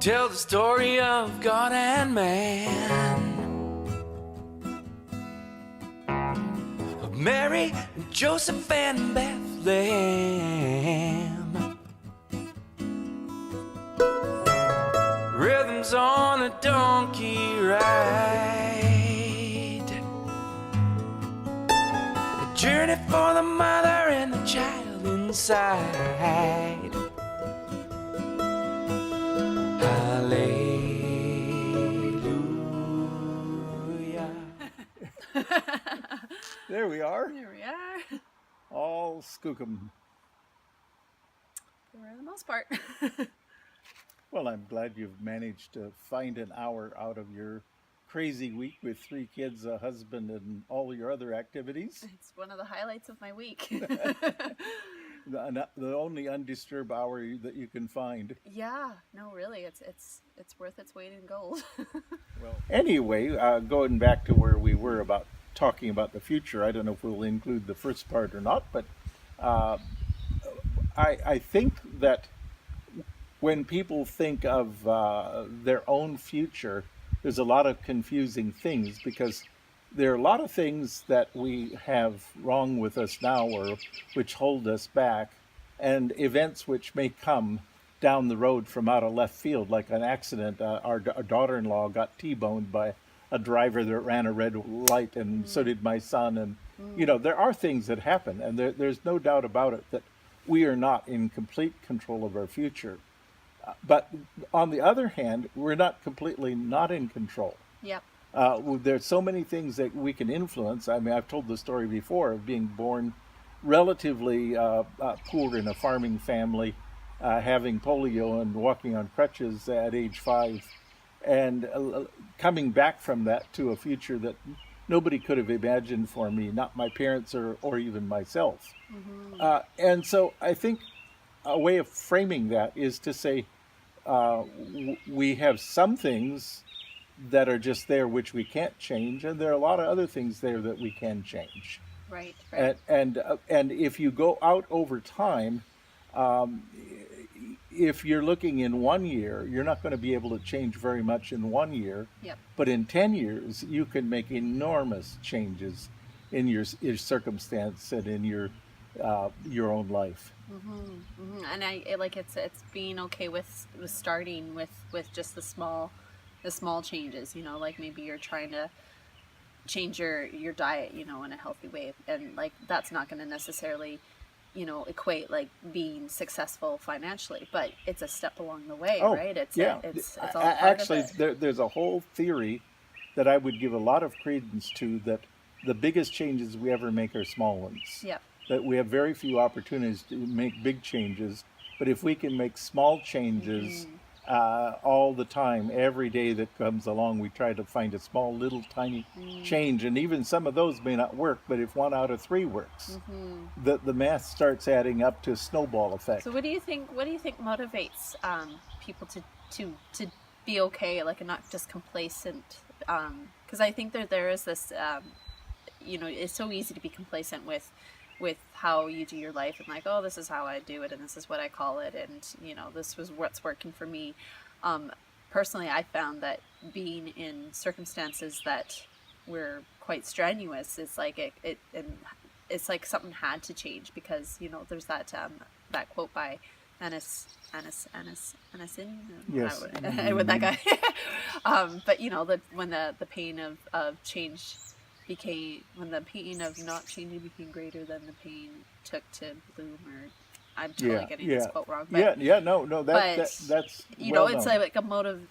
tell the story of God and man, of Mary and Joseph and Bethlehem. Rhythms on a donkey ride, a journey for the mother and the child inside. Hallelujah. There we are. There we are. All skookum. For the most part. Well, I'm glad you've managed to find an hour out of your crazy week with 3 kids, a husband, and all your other activities. It's one of the highlights of my week. The only undisturbed hour that you can find. Yeah, no, really, it's worth its weight in gold. Well, anyway, going back to where we were about talking about the future, I don't know if we'll include the first part or not, but I think that when people think of their own future, there's a lot of confusing things, because there are a lot of things that we have wrong with us now, or which hold us back, and events which may come down the road from out of left field, like an accident. Our daughter-in-law got T-boned by a driver that ran a red light, and so did my son. And you know, there are things that happen, and there's no doubt about it that we are not in complete control of our future. But on the other hand, we're not completely not in control. Yep. There's so many things that we can influence. I mean, I've told the story before of being born relatively poor in a farming family, having polio and walking on crutches at age 5, and coming back from that to a future that nobody could have imagined for me, not my parents or even myself. Mm-hmm. And so I think a way of framing that is to say, we have some things that are just there which we can't change, and there are a lot of other things there that we can change. Right. And if you go out over time, if you're looking in 1 year, you're not going to be able to change very much in 1 year. Yep. But in 10 years, you can make enormous changes in your circumstance and in your own life. Mm-hmm, mm-hmm. And it's being okay with starting with just the small changes, you know, like maybe you're trying to change your diet, you know, in a healthy way, and like that's not going to necessarily, you know, equate like being successful financially, but it's a step along the way, right? It's all part actually of it. There's a whole theory that I would give a lot of credence to, that the biggest changes we ever make are small ones. Yeah. That we have very few opportunities to make big changes, but if we can make small changes all the time, every day that comes along, we try to find a small little tiny change, and even some of those may not work, but if 1 out of 3 works, the math starts adding up to a snowball effect. So what do you think motivates people to be okay, like, and not just complacent? Because I think there is this, you know, it's so easy to be complacent with how you do your life, and like, oh, this is how I do it, and this is what I call it, and you know, this was what's working for me. Personally, I found that being in circumstances that were quite strenuous is like it's like something had to change, because you know, there's that quote by Anis, Yes. with that guy. But you know, that when the pain of change when the pain of not changing became greater than the pain took to bloom, or I'm totally getting this quote wrong, but that's you know, it's like a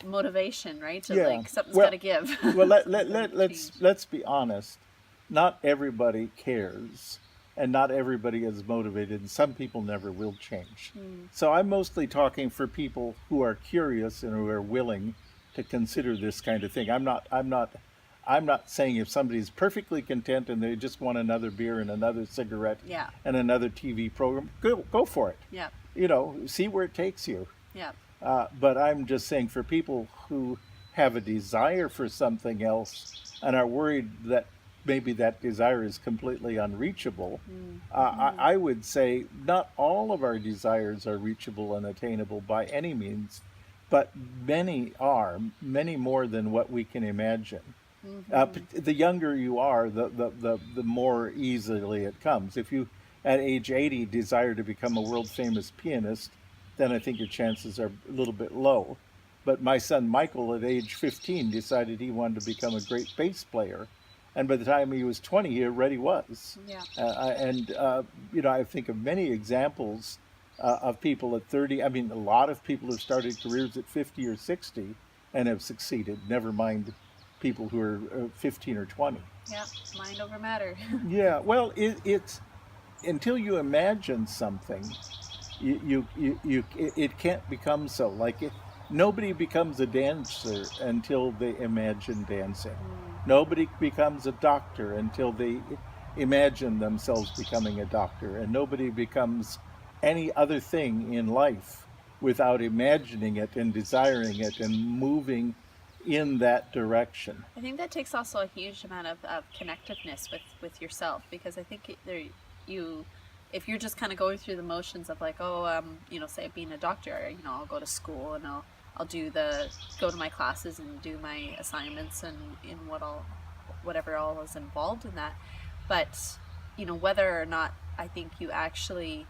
motivation, right? To like, something's got to give. Well, let's be honest. Not everybody cares, and not everybody is motivated, and some people never will change. So I'm mostly talking for people who are curious and who are willing to consider this kind of thing. I'm not saying if somebody's perfectly content and they just want another beer and another cigarette and another TV program, go for it. Yeah. You know, see where it takes you. Yeah. But I'm just saying, for people who have a desire for something else and are worried that maybe that desire is completely unreachable, I would say not all of our desires are reachable and attainable by any means, but many more than what we can imagine. The younger you are, the more easily it comes. If you, at age 80, desire to become a world famous pianist, then I think your chances are a little bit low. But my son Michael, at age 15, decided he wanted to become a great bass player. And by the time he was 20, he already was. Yeah. I think of many examples of people at 30. I mean, a lot of people have started careers at 50 or 60 and have succeeded, never mind people who are 15 or 20. Yeah. Mind over matter. Yeah, well, it's until you imagine something, it can't become so. Nobody becomes a dancer until they imagine dancing. Nobody becomes a doctor until they imagine themselves becoming a doctor, and nobody becomes any other thing in life without imagining it and desiring it and moving in that direction. I think that takes also a huge amount of connectiveness with yourself, because I think if you're just kind of going through the motions of like, say being a doctor, I'll go to school and I'll go to my classes and do my assignments and in whatever all is involved in that. But, whether or not I think you actually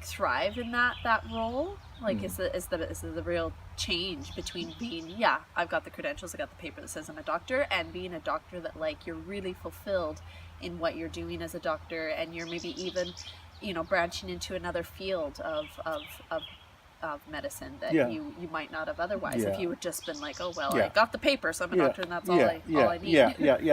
thrive in that role, is the real change between being, I've got the credentials, I got the paper that says I'm a doctor, and being a doctor that you're really fulfilled in what you're doing as a doctor, and you're maybe even branching into another field of medicine that you might not have otherwise if you had just been like, I got the paper, so I'm a doctor, and that's all I need.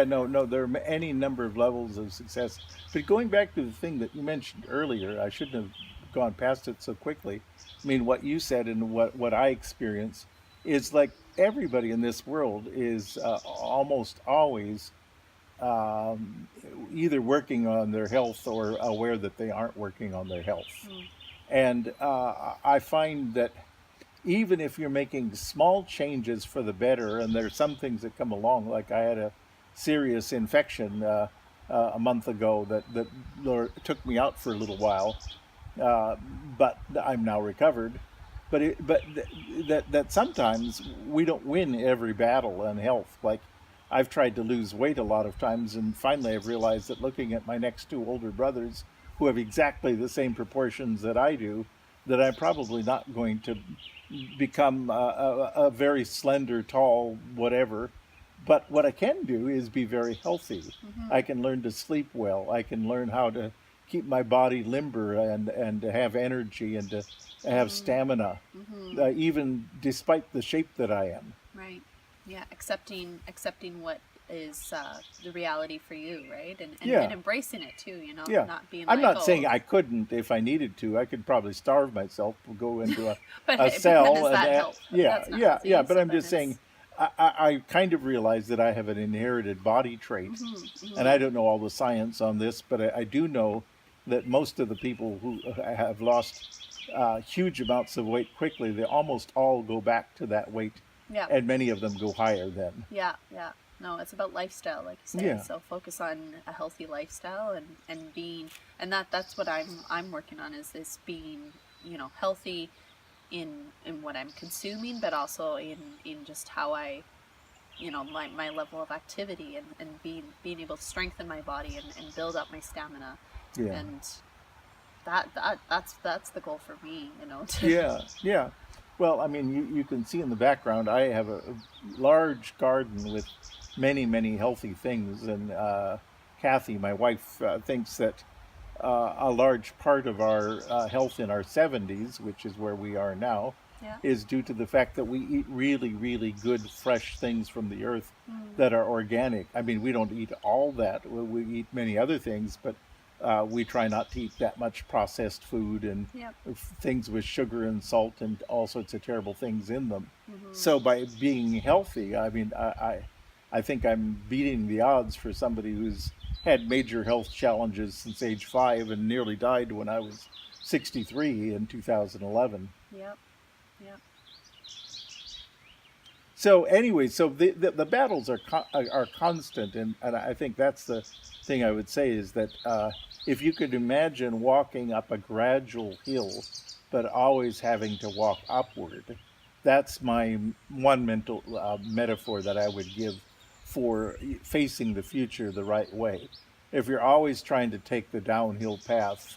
No, there are any number of levels of success. But going back to the thing that you mentioned earlier, I shouldn't have gone past it so quickly. I mean, what you said and what I experience is everybody in this world is almost always either working on their health or aware that they aren't working on their health. And I find that even if you're making small changes for the better, and there's some things that come along, like I had a serious infection a month ago that took me out for a little while, but I'm now recovered. But that sometimes we don't win every battle in health. I've tried to lose weight a lot of times, and finally I've realized that looking at my next two older brothers who have exactly the same proportions that I do, that I'm probably not going to become a very slender, tall, whatever. But what I can do is be very healthy. I can learn to sleep well. I can learn how to keep my body limber and to have energy and to have stamina, even despite the shape that I am. Right. Yeah, accepting what is the reality for you, right? And embracing it too, not being I'm not saying I couldn't if I needed to. I could probably starve myself, go into a cell. Does that help? But I'm just saying, I kind of realize that I have an inherited body trait, and I don't know all the science on this, but I do know that most of the people who have lost huge amounts of weight quickly, they almost all go back to that weight. Yeah. And many of them go higher then. Yeah. No, it's about lifestyle, like you say. Yeah. So focus on a healthy lifestyle and being, and that's what I'm working on is being, healthy in what I'm consuming, but also in just how I, my level of activity and being able to strengthen my body and build up my stamina. Yeah. And that's the goal for me, Yeah. Well, I mean, you can see in the background, I have a large garden with many, many healthy things. And Kathy, my wife, thinks that a large part of our health in our 70s, which is where we are now, is due to the fact that we eat really, really good, fresh things from the earth that are organic. I mean, we don't eat all that. We eat many other things, but we try not to eat that much processed food and things with sugar and salt and all sorts of terrible things in them. So by being healthy, I mean, I think I'm beating the odds for somebody who's had major health challenges since age 5 and nearly died when I was 63 in 2011. Yep. So anyway, the battles are constant, and I think that's the thing I would say is that if you could imagine walking up a gradual hill but always having to walk upward. That's my one mental metaphor that I would give for facing the future the right way. If you're always trying to take the downhill path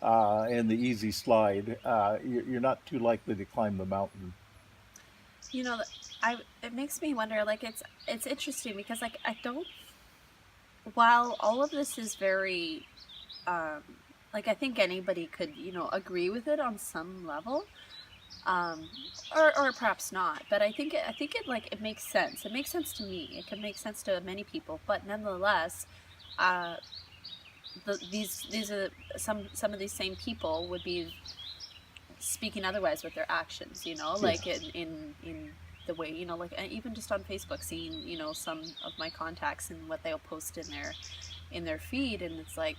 and the easy slide, you're not too likely to climb the mountain. You know, I it makes me wonder. Like it's interesting because like I don't. While all of this is very, um, like I think anybody could agree with it on some level, um, or perhaps not. But I think it like it makes sense. It makes sense to me. It can make sense to many people. But nonetheless, uh, these are some of these same people would be speaking otherwise with their actions, like Yes. in the way, like even just on Facebook, seeing, some of my contacts and what they'll post in their feed, and it's like,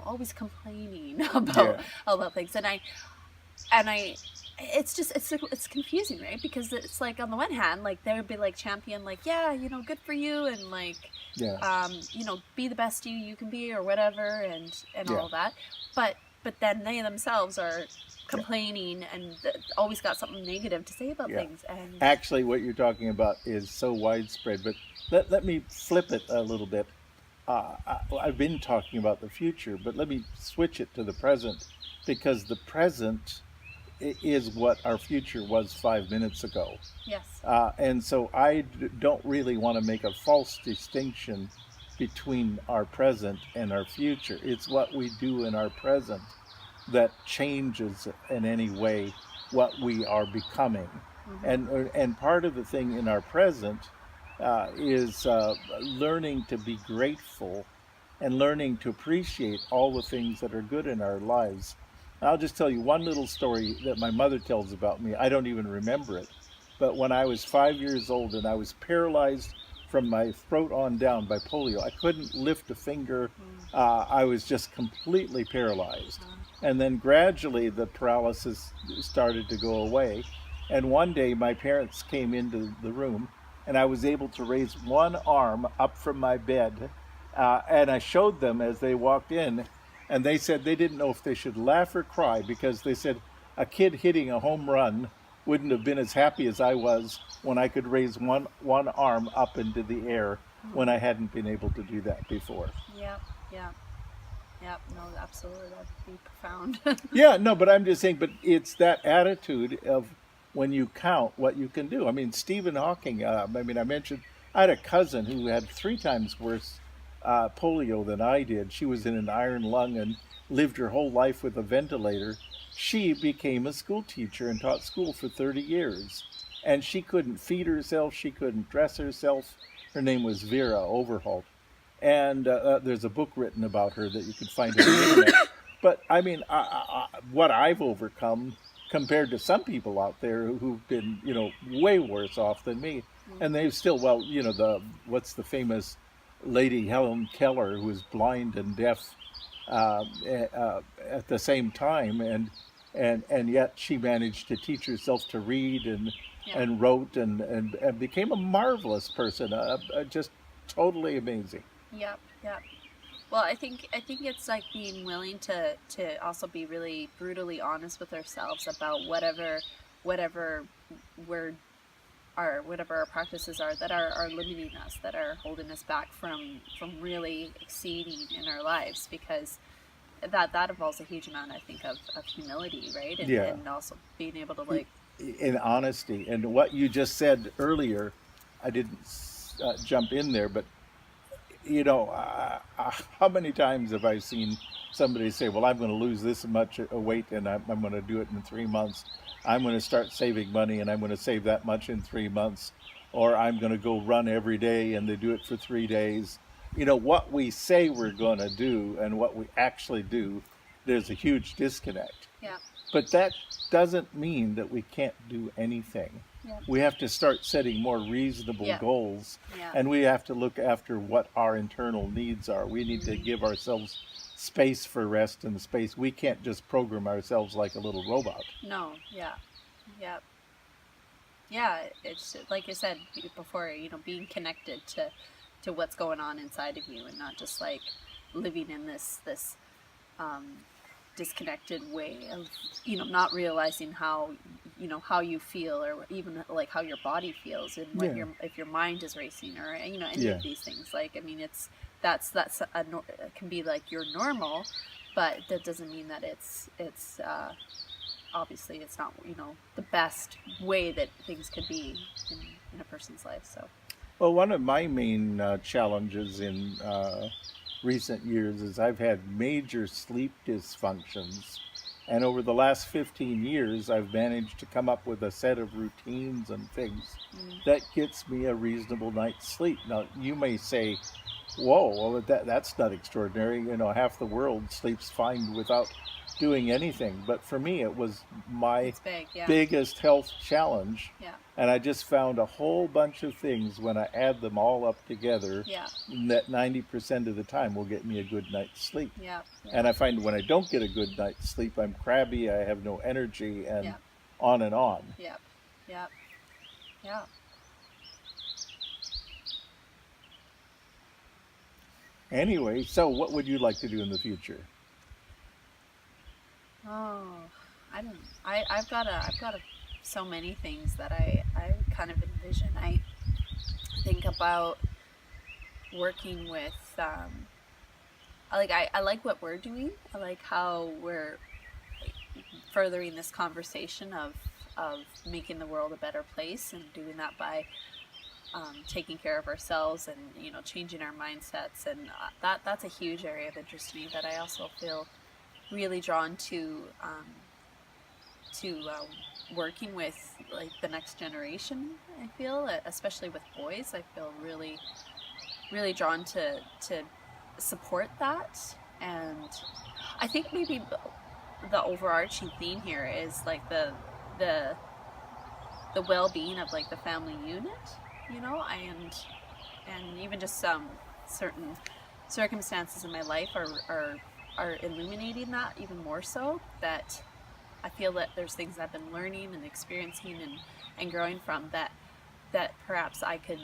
always complaining Yeah. about things, and I it's just it's confusing, right? Because it's like on the one hand, like they would be like champion, like, yeah, good for you, and like Yeah. be the best you can be, or whatever, and Yeah. all of that. But then they themselves are Yeah. complaining and always got something negative to say about Yeah. things. And Actually, what you're talking about is so widespread, but let me flip it a little bit. I've been talking about the future, but let me switch it to the present because the present is what our future was 5 minutes ago. yes. And so don't really want to make a false distinction between our present and our future. It's what we do in our present that changes in any way what we are becoming. Hmm. And part of the thing in our present is learning to be grateful and learning to appreciate all the things that are good in our lives. I'll just tell you one little story that my mother tells about me. I don't even remember it. But when I was 5 years old and I was paralyzed from my throat on down by polio, I couldn't lift a finger. Mm. I was just completely paralyzed. Uh, And then gradually the paralysis started to go away. And one day my parents came into the room and I was able to raise one arm up from my bed. And I showed them as they walked in, and they said they didn't know if they should laugh or cry because they said a kid hitting a home run wouldn't have been as happy as I was when I could raise one arm up into the air when mm. I hadn't been able to do that before. Yep. Yep. Yep. No, absolutely, that'd be profound. Yeah, no, but I'm just saying, but it's that attitude of when you count what you can do. I mean, Stephen Hawking, I mentioned, I had a cousin who had 3 times worse polio than I did. She was in an iron lung and lived her whole life with a ventilator. She became a school teacher and taught school for 30 years. And she couldn't feed herself, she couldn't dress herself. Her name was Vera Overholt. And there's a book written about her that you can find on the internet. But I mean, what I've overcome compared to some people out there who've been, way worse off than me, Mm. and they've still, well, the what's the famous lady Helen Keller who was blind and deaf at the same time, and yet she managed to teach herself to read Yeah. and wrote and became a marvelous person, just totally amazing. Yep. Yep. Well, I think it's like being willing to also be really brutally honest with ourselves about whatever we're whatever our practices are that are limiting us, that are holding us back from really exceeding in our lives, because that involves a huge amount, I think, of humility, right? and Yeah, and also being able to, like, in honesty. And what you just said earlier, I didn't jump in there, but how many times have I seen somebody say, "Well, I'm going to lose this much weight, and I'm going to do it in 3 months. I'm going to start saving money, and I'm going to save that much in 3 months, or I'm going to go run every day," and they do it for 3 days. What we say we're going to do and what we actually do, there's a huge disconnect. yeah. But that doesn't mean that we can't do anything. Yeah. We have to start setting more reasonable Yeah. goals, Yeah. and we have to look after what our internal needs are. We need to give ourselves space for rest and space. We can't just program ourselves like a little robot. No. Yeah. Yeah. Yeah. It's like you said before, being connected to what's going on inside of you, and not just like living in this um disconnected way of, not realizing how, how you feel, or even like how your body feels, and what Yeah. if your mind is racing, or any Yeah. of these things. Like, I mean, that's it can be like your normal, but that doesn't mean that it's obviously it's not, the best way that things could be in a person's life. So Well, one of my main challenges in recent years is I've had major sleep dysfunctions. And over the last 15 years, I've managed to come up with a set of routines and things that gets me a reasonable night's sleep. Now, you may say, whoa, well, that's not extraordinary. Half the world sleeps fine without doing anything. But for me, it was my it's big. Yeah. biggest health challenge. Yeah. And I just found a whole bunch of things when I add them all up together Yeah. that 90% of the time will get me a good night's sleep. Yeah. Yeah. And I find when I don't get a good night's sleep, I'm crabby, I have no energy, and Yeah. on and on. Yeah. Yeah. Yeah. Anyway, so what would you like to do in the future? Oh, I don't. I've got so many things that I kind of envision. I think about working with. I like what we're doing. I like how we're furthering this conversation of making the world a better place, and doing that by taking care of ourselves, and changing our mindsets, and that's a huge area of interest to me. That I also feel really drawn to working with like the next generation. I feel, especially with boys, I feel really drawn to support that. And I think maybe the overarching theme here is like the well-being of like the family unit, and even just some certain circumstances in my life are illuminating that even more so. That I feel that there's things I've been learning and experiencing and growing from that perhaps I could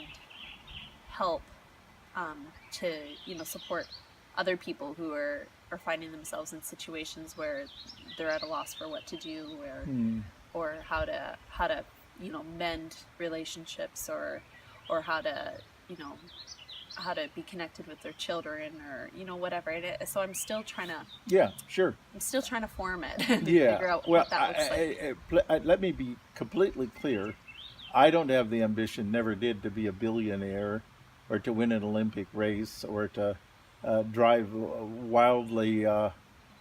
help to support other people who are finding themselves in situations where they're at a loss for what to do, or how to mend relationships, or how to be connected with their children, or whatever it is. So I'm still trying to form it and figure out Well, what that looks like. let me be completely clear. I don't have the ambition, never did, to be a billionaire, or to win an Olympic race, or to drive wildly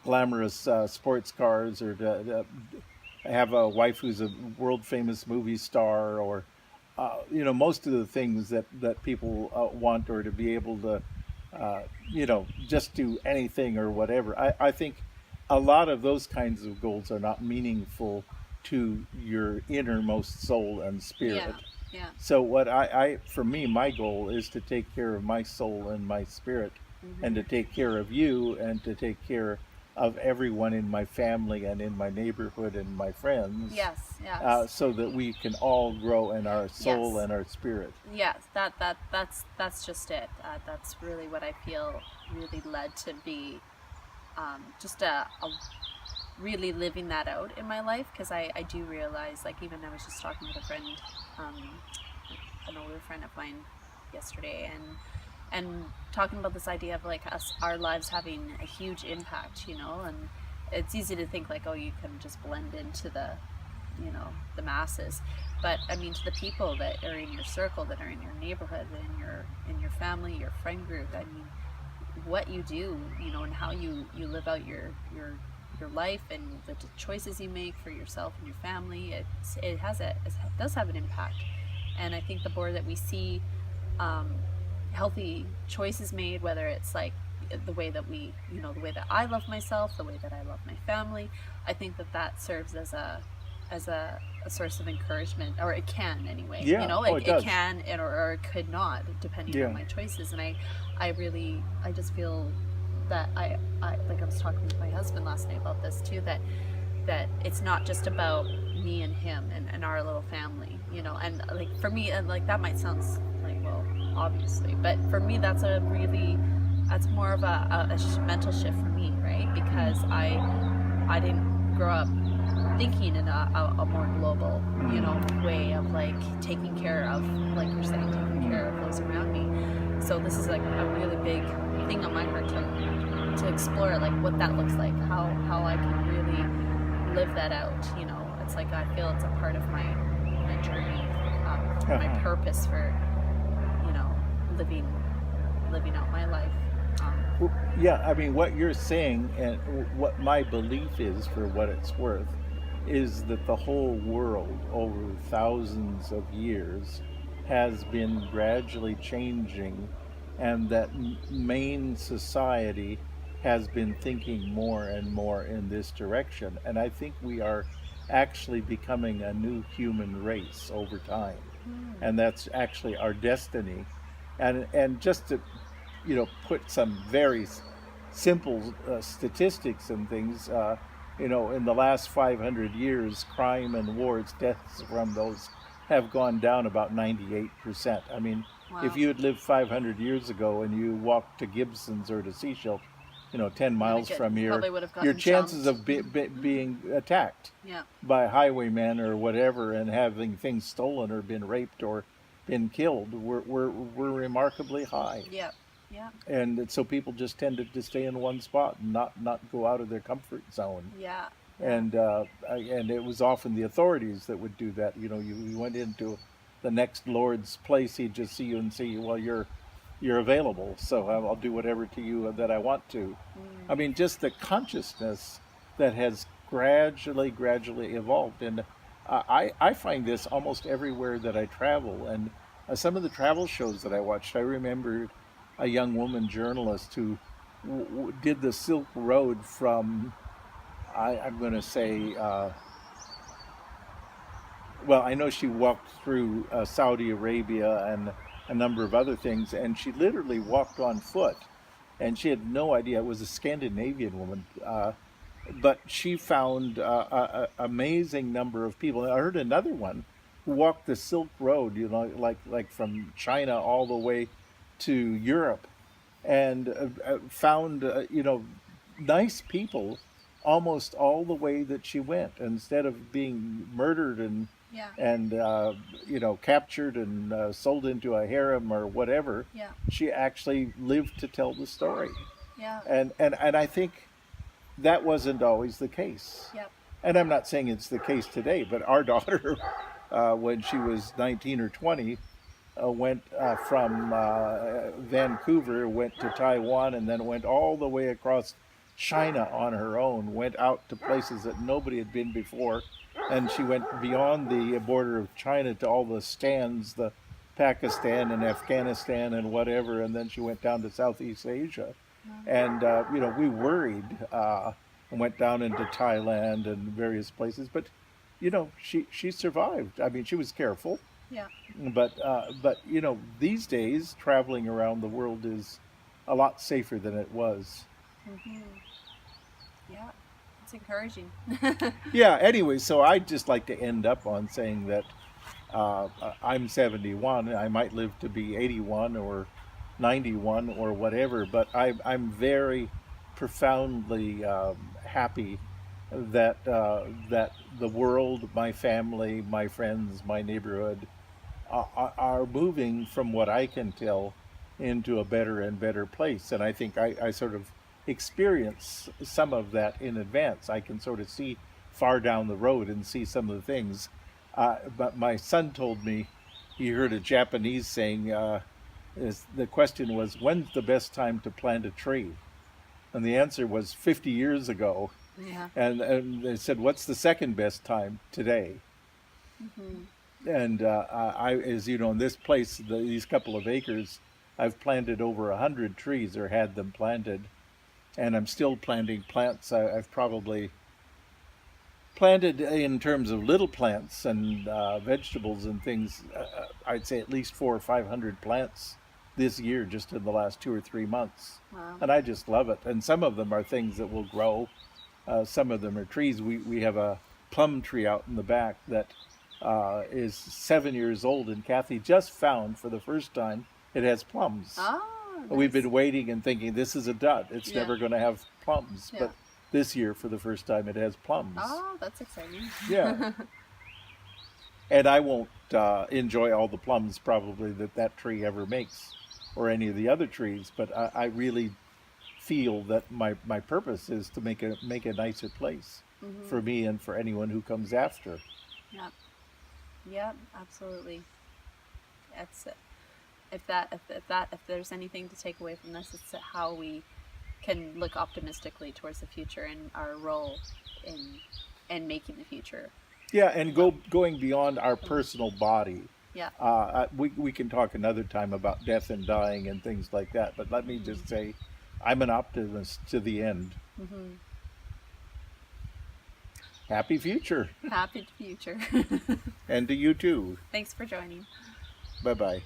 glamorous sports cars, or to have a wife who's a world famous movie star, or most of the things that people want, or to be able to just do anything or whatever. I think a lot of those kinds of goals are not meaningful to your innermost soul and spirit. Yeah. So for me, my goal is to take care of my soul and my spirit, and to take care of you, and to take care of everyone in my family and in my neighborhood and my friends. Yes. So that we can all grow in our soul Yes. and our spirit. Yes, that's just it. That's really what I feel really led to be, just a really living that out in my life, because I do realize, like, even I was just talking with a friend, an older friend of mine yesterday, and talking about this idea of like our lives having a huge impact, and it's easy to think like, oh, you can just blend into the masses, but I mean, to the people that are in your circle, that are in your neighborhood, in your family, your friend group, I mean, what you do, and how you live out your life, and the choices you make for yourself and your family, it does have an impact. And I think the more that we see healthy choices made, whether it's like the way that the way that I love myself, the way that I love my family, I think that serves as a source of encouragement, or it can anyway. Yeah. It can, or it could not, depending on my choices. And I just feel that I like, I was talking with my husband last night about this too, that it's not just about me and him and our little family, and like for me, and like that might sound like, well, obviously, but for me that's more of a mental shift for me, right? Because I didn't grow up thinking in a more global, you know, Mm. way of like taking care of, like you're saying, taking care of those around me. So this is like a really big thing on my heart to explore, like what that looks like, how I can really live that out. You know, it's like I feel it's a part of my journey, my Uh-huh. purpose for, you know, living out my life. Well, yeah, I mean, what you're saying and what my belief is, for what it's worth, is that the whole world over thousands of years has been gradually changing, and that main society has been thinking more and more in this direction. And I think we are actually becoming a new human race over time. Hmm. And that's actually our destiny. And just to put some very simple statistics and things. In the last 500 years, crime and wars, deaths from those have gone down about 98%. I mean, if Wow. you had lived 500 years ago and you walked to Gibson's or to Seashell, 10 You would miles get, from you here, probably would have your gotten chances jumped. of being attacked Yeah. by highwaymen or whatever and having things stolen or been raped or been killed were remarkably high. Yeah. Yeah. And so people just tended to stay in one spot and not go out of their comfort zone. Yeah. Yeah. And it was often the authorities that would do that. You went into the next lord's place, he'd just see you and say, well, you're available, so I'll do whatever to you that I want to. I Mm. mean, just the consciousness that has gradually evolved. And I find this almost everywhere that I travel. And some of the travel shows that I watched, I remember a young woman journalist who did the Silk Road from, I'm going to say, well, I know she walked through Saudi Arabia and a number of other things, and she literally walked on foot, and she had no idea. It was a Scandinavian woman, but she found an amazing number of people. And I heard another one who walked the Silk Road, like from China all the way to Europe, and found nice people almost all the way that she went. Instead of being murdered and Yeah. and captured and sold into a harem or whatever, Yeah. she actually lived to tell the story. Yeah. And I think that wasn't always the case. Yep. And I'm not saying it's the case today, but our daughter, when she was 19 or 20, went from Vancouver, went to Taiwan, and then went all the way across China on her own, went out to places that nobody had been before. And she went beyond the border of China to all the stands, the Pakistan and Afghanistan and whatever. And then she went down to Southeast Asia. And, we worried and went down into Thailand and various places. But, she survived. I mean, she was careful. Yeah. But these days traveling around the world is a lot safer than it was. Hmm. Yeah. It's encouraging. Yeah. Anyway, so I'd just like to end up on saying that I'm 71. I might live to be 81 or 91 or whatever, but I'm very profoundly happy that the world, my family, my friends, my neighborhood are moving, from what I can tell, into a better and better place. And I think I sort of experience some of that in advance. I can sort of see far down the road and see some of the things. But my son told me he heard a Japanese saying, the question was, when's the best time to plant a tree? And the answer was 50 years ago. Yeah. And they said, what's the second best time? Today. Hmm. And as you know, in this place, these couple of acres, I've planted over 100 trees, or had them planted, and I'm still planting plants. I've probably planted, in terms of little plants and vegetables and things, I'd say at least 400 or 500 plants this year, just in the last 2 or 3 months. Wow. And I just love it. And some of them are things that will grow. Some of them are trees. We have a plum tree out in the back that is 7 years old, and Kathy just found for the first time it has plums. Ah. We've Nice. been waiting and thinking this is a dud. It's Yeah. never going to have plums, Yeah. but this year for the first time it has plums. Oh, that's exciting. Yeah. And I won't enjoy all the plums probably that tree ever makes, or any of the other trees. But I really feel that my purpose is to make a nicer place for me and for anyone who comes after. Yep. Yep. Absolutely. That's it. If there's anything to take away from this, it's how we can look optimistically towards the future and our role in making the future. Yeah, and going beyond our personal body. Yeah. We can talk another time about death and dying and things like that. But let me just say, I'm an optimist to the end. Happy future. Happy future. And to you too. Thanks for joining. Bye bye.